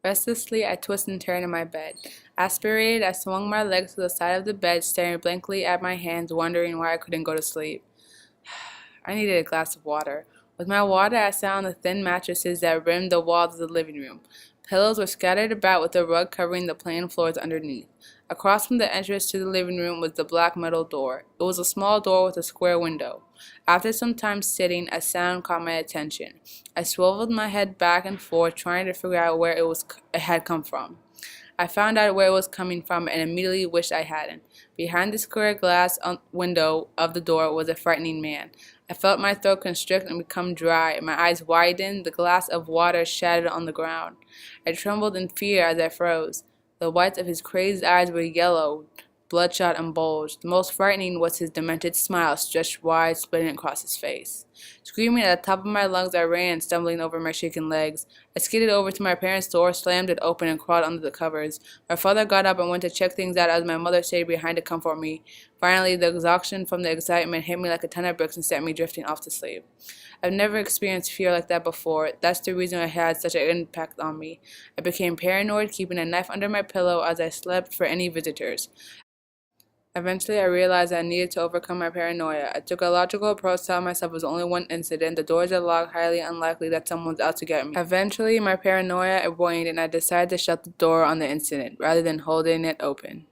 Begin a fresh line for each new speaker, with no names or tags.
Restlessly, I twisted and turned in my bed. Aspirated, I swung my legs to the side of the bed, staring blankly at my hands, wondering why I couldn't go to sleep. I needed a glass of water. With my water, I sat on the thin mattresses that rimmed the walls of the living room. Pillows were scattered about with a rug covering the plain floors underneath. Across from the entrance to the living room was the black metal door. It was a small door with a square window. After some time sitting, a sound caught my attention. I swiveled my head back and forth, trying to figure out where it had come from. I found out where it was coming from and immediately wished I hadn't. Behind the square glass window of the door was a frightening man. I felt my throat constrict and become dry. My eyes widened. The glass of water shattered on the ground. I trembled in fear as I froze. The whites of his crazed eyes were yellow, bloodshot and bulged. The most frightening was his demented smile, stretched wide, splitting across his face. Screaming at the top of my lungs, I ran, stumbling over my shaking legs. I skidded over to my parents' door, slammed it open, and crawled under the covers. My father got up and went to check things out as my mother stayed behind to comfort me. Finally, the exhaustion from the excitement hit me like a ton of bricks and sent me drifting off to sleep. I've never experienced fear like that before. That's the reason it had such an impact on me. I became paranoid, keeping a knife under my pillow as I slept for any visitors. Eventually, I realized I needed to overcome my paranoia. I took a logical approach, telling myself it was only one incident. The doors are locked, highly unlikely that someone's out to get me. Eventually, my paranoia waned, and I decided to shut the door on the incident, rather than holding it open.